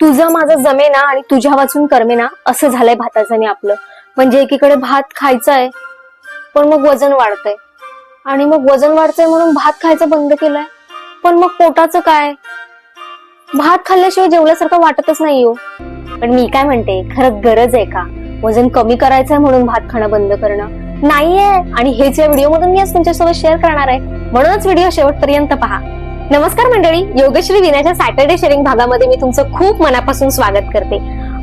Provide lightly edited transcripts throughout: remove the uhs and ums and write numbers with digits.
तुझं माझं जमेना आणि तुझ्या वाचून करमेना असं झालंय भाताचं आणि आपलं. म्हणजे एकीकडे भात खायचाय पण मग वजन वाढतंय, आणि मग वजन वाढतंय म्हणून भात खायचं बंद केलंय, पण मग पोटाचं काय? भात खाल्ल्याशिवाय जेवल्यासारखं वाटतच नाही हो. पण मी काय म्हणते, खरंच गरज आहे का वजन कमी करायचंय म्हणून भात खाणं बंद करणं? नाहीये. आणि हेच या व्हिडिओ मधून मी आज तुमच्यासोबत शेअर करणार आहे, म्हणूनच व्हिडिओ शेवटपर्यंत पहा. नमस्कार मंडळी, योगश्री विनाच्या सॅटर्डे शेअरिंग भागामध्ये मी तुमचं खूप मनापासून स्वागत करते.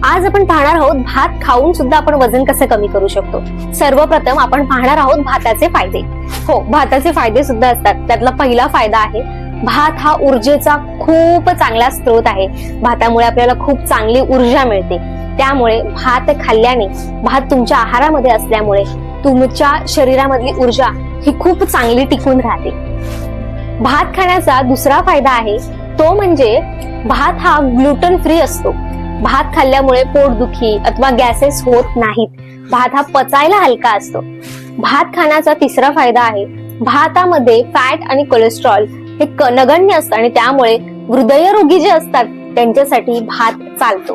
आज आपण पाहणार आहोत भात खाऊन सुद्धा आपण वजन कसं कमी करू शकतो. सर्वप्रथम आपण पाहणार आहोत भाताचे फायदे. हो, भाताचे फायदे सुद्धा असतात. त्यातला पहिला फायदा आहे, भात हा ऊर्जेचा खूप चांगला स्रोत आहे. भातामुळे आपल्याला खूप चांगली ऊर्जा मिळते. त्यामुळे भात खाल्ल्याने, भात तुमच्या आहारामध्ये असल्यामुळे तुमच्या शरीरामधली ऊर्जा ही खूप चांगली टिकून राहते. भात खाण्याचा दुसरा फायदा आहे तो म्हणजे भात हा ग्लुटन फ्री असतो. भात खाल्ल्यामुळे पोटदुखी अथवा गॅसेस होत नाहीत. भात हा पचायला हलका असतो. भात खाण्याचा तिसरा फायदा आहे, भातामध्ये फॅट आणि कोलेस्ट्रॉल हे नगण्य असतं आणि त्यामुळे हृदयरोगी जे असतात त्यांच्यासाठी भात चालतो.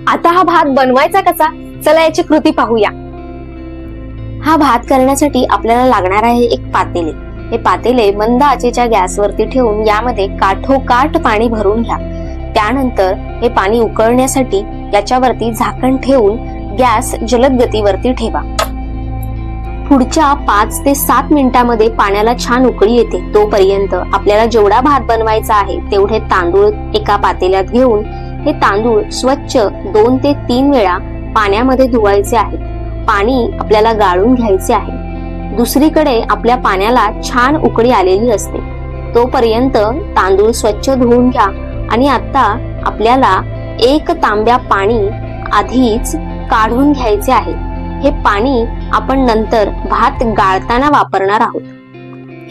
आता हा भात बनवायचा कसा, चला याची कृती पाहूया. हा भात करण्यासाठी आपल्याला लागणार आहे एक पातेले. हे पातेले मंद आचेच्या गॅसवरती ठेवून यामध्ये काठोकाठ पाणी भरून घ्या. त्यानंतर हे पाणी उकळण्यासाठी याच्यावरती झाकण ठेवून गॅस जलद गतीवरती ठेवा. पुढच्या 5 ते 7 मिनिटांमध्ये पाण्याला छान उकळी येते. तोपर्यंत आपल्याला जेवढा भात बनवायचा आहे तेवढे तांदूळ एका पातेल्यात घेऊन हे तांदूळ स्वच्छ 2 ते 3 वेळा पाण्यामध्ये धुवायचे आहेत. पाणी आपल्याला गाळून घ्यायचे आहे. दुसरीकडे आपल्या पाण्याला छान उकळी आलेली असते. तोपर्यंत तांदूळ स्वच्छ धुवून घ्या. आणि आता आपल्याला 1 तांब्या पाणी आधीच काढून घ्यायचे आहे. हे पाणी आपण नंतर भात गाळताना वापरणार आहोत.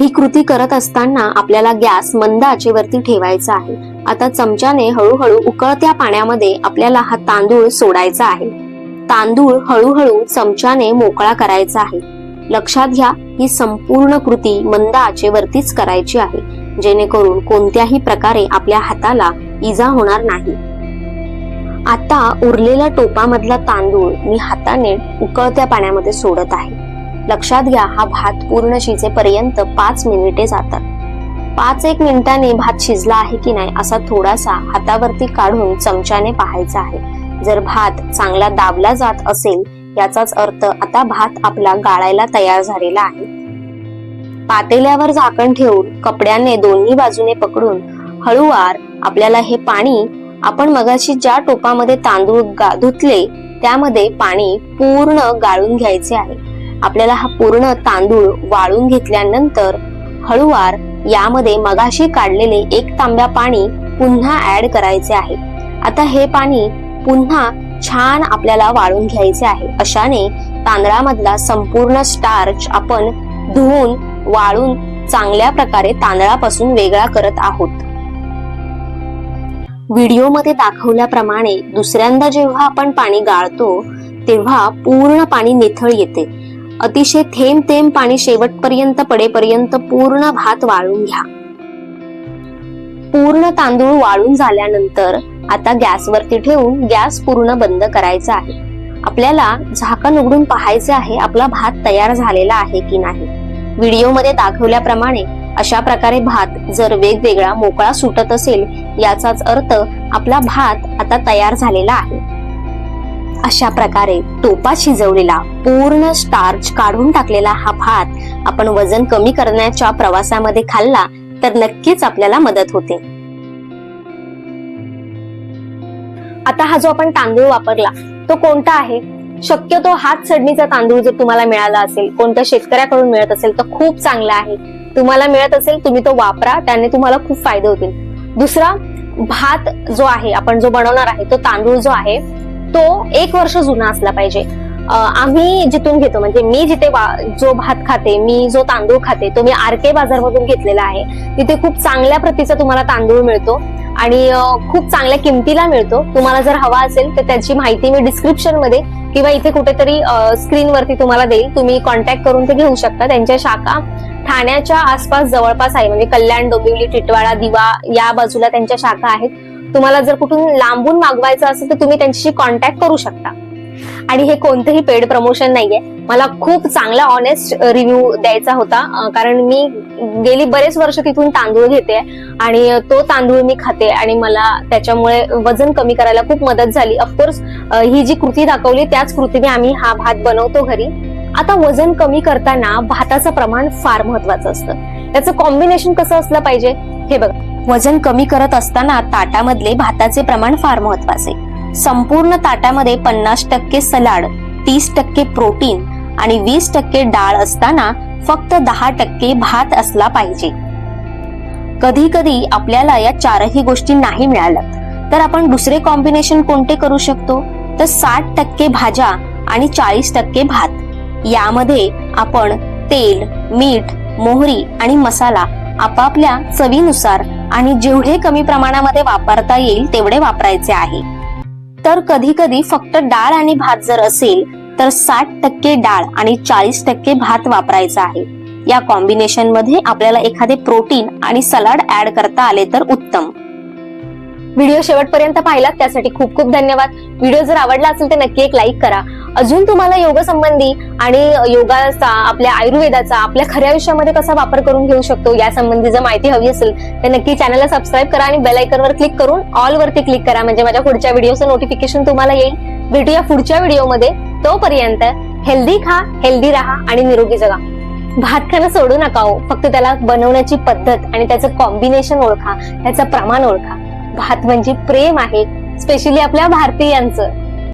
ही कृती करत असताना आपल्याला गॅस मंद आचेवरती ठेवायचा आहे. आता चमच्याने हळूहळू उकळत्या पाण्यामध्ये आपल्याला हा तांदूळ सोडायचा आहे. तांदूळ हळूहळू चमच्याने मोकळा करायचा आहे. लक्षात घ्या, ही संपूर्ण कृती मंद आचेवरतीच करायची आहे, जेणेकरून कोणत्याही प्रकारे आपल्या हाताला इजा होणार नाही. आता उरलेल्या टोपामधला तांदूळ मी हाताने उकळत्या पाण्यामध्ये सोडत आहे. लक्षात घ्या, हा भात पूर्ण शिजेपर्यंत 5 मिनिटे जातात. 5-1 मिनिटांनी भात शिजला आहे की नाही असा थोडासा हातावरती काढून चमच्याने पाहायचा आहे. जर भात चांगला दाबला जात असेल याचाच अर्थ आता भात आपला गाळायला तयार झालेला आहे. पातेल्यावर झाकण ठेवून कपड्याने दोन्ही बाजूने पकडून हळूवार आपल्याला हे पाणी, आपण मगाशी ज्या टोपामध्ये तांदूळ धुतले त्यामध्ये पाणी पूर्ण गाळून घ्यायचे आहे. आपल्याला हा पूर्ण तांदूळ वाळून घेतल्यानंतर हळूवार यामध्ये मगाशी काढलेले 1 तांब्या पाणी पुन्हा ऍड करायचे आहे. आता हे पाणी पुन्हा छान आपल्याला वाळून घ्यायचे आहे. अशाने तांदळामधला संपूर्ण स्टार्च आपण धुवून वाळून चांगल्या प्रकारे तांदळापासून वेगळा करत आहोत. व्हिडिओमध्ये दाखवल्याप्रमाणे दुसऱ्यांदा जेव्हा आपण पाणी गाळतो तेव्हा पूर्ण पाणी निथळ येते. अतिशय थेंब थेंब पाणी शेवटपर्यंत पडेपर्यंत पूर्ण भात वाळून घ्या. पूर्ण तांदूळ वाळून झाल्यानंतर आता गॅसवरती ठेवून गॅस पूर्ण बंद करायचा आहे. आपल्याला झाकण उघडून पाहायचे आहे आपला भात तयार झालेला आहे की नाही. व्हिडिओमध्ये दाखवल्याप्रमाणे अशा प्रकारे भात जर वेगवेगळा मोकळा सुटत असेल याचाच अर्थ आपला भात आता तयार झालेला आहे. अशा प्रकारे टोपात शिजवलेला पूर्ण स्टार्च काढून टाकलेला हा भात आपण वजन कमी करण्याच्या प्रवासामध्ये खाल्ला तर नक्कीच आपल्याला मदत होते. आता हा जो आपण तांदूळ वापरला तो कोणता आहे? शक्यतो हात सडणीचा तांदूळ जर तुम्हाला मिळाला असेल, कोणत्या शेतकऱ्याकडून मिळत असेल तर खूप चांगला आहे. तुम्हाला मिळत असेल तुम्ही तो वापरा, त्याने तुम्हाला खूप फायदे होतील. दुसरा, भात जो आहे आपण जो बनवणार आहे तो तांदूळ जो आहे तो 1 वर्ष जुना असला पाहिजे. आम्ही जिथून घेतो, म्हणजे मी जिथे जो भात खाते, मी जो तांदूळ खाते तो मी RK बाजार मधून घेतलेला आहे. तिथे खूप चांगल्या प्रतीचा तुम्हाला तांदूळ मिळतो आणि खूप चांगल्या किमतीला मिळतो. तुम्हाला जर हवा असेल तर त्याची माहिती मी डिस्क्रिप्शन मध्ये किंवा इथे कुठेतरी स्क्रीनवरती तुम्हाला देईल. तुम्ही कॉन्टॅक्ट करून ते घेऊ शकता. त्यांच्या शाखा ठाण्याच्या आसपास जवळपास आहे, म्हणजे कल्याण, डोंबिवली, टिटवाळा, दिवा या बाजूला त्यांच्या शाखा आहेत. तुम्हाला जर कुठून लांबून मागवायचं असेल तर तुम्ही त्यांच्याशी कॉन्टॅक्ट करू शकता. आणि हे कोणतंही पेड प्रमोशन नाहीये, मला खूप चांगला ऑनेस्ट रिव्ह्यू द्यायचा होता, कारण मी गेली बरेच वर्ष तिथून तांदूळ घेते आणि तो तांदूळ मी खाते आणि मला त्याच्यामुळे वजन कमी करायला खूप मदत झाली. ऑफकोर्स ही जी कृती दाखवली त्याच कृतीने आम्ही हा भात बनवतो घरी. आता वजन कमी करताना भाताचं प्रमाण फार महत्वाचं असतं. त्याचं कॉम्बिनेशन कसं असलं पाहिजे हे बघा. वजन कमी करत असताना ताटामधले भाताचे प्रमाण फार महत्वाचे. संपूर्ण ताटामध्ये 50% सलाड, 30% प्रोटीन आणि 20% डाळ असताना फक्त 10% भात असला पाहिजे. कधी कधी आपल्याला या चारही गोष्टी नाही मिळाल्या तर आपण दुसरे कॉम्बिनेशन कोणते करू शकतो, तर 60% भाज्या आणि 40% भात. यामध्ये आपण तेल, मीठ, मोहरी आणि मसाला आपापल्या चवीनुसार आणि जेवढे कमी प्रमाणामध्ये वापरता येईल तेवढे वापरायचे आहे. तर कधी कधी फक्त डाळ आणि भात जर असेल तर 60% डाळ आणि 40% भात वापरायचा आहे. या कॉम्बिनेशन मध्ये आपल्याला एखादे प्रोटीन आणि सलाड ऍड करता आले तर उत्तम. व्हिडिओ शेवटपर्यंत पाहिलात त्यासाठी खूप खूप धन्यवाद. व्हिडिओ जर आवडला असेल तर नक्की एक लाईक करा. अजून तुम्हाला योग संबंधी आणि योगाचा, आपल्या आयुर्वेदाचा आपल्या खऱ्या आयुष्यामध्ये कसा वापर करून घेऊ शकतो या संबंधी जर माहिती हवी असेल तर नक्की चॅनलला सबस्क्राईब करा आणि बेल आयकॉनवर क्लिक करून ऑल वरती क्लिक करा, म्हणजे माझ्या पुढच्या व्हिडिओचं नोटिफिकेशन तुम्हाला येईल. भेटूया पुढच्या व्हिडिओमध्ये. तोपर्यंत हेल्दी खा, हेल्दी राहा आणि निरोगी जगा. भात खाणं सोडू नका हो, फक्त त्याला बनवण्याची पद्धत आणि त्याचं कॉम्बिनेशन ओळखा, त्याचं प्रमाण ओळखा. भात म्हणजे प्रेम आहे, स्पेशली आपल्या भारतीयांचं.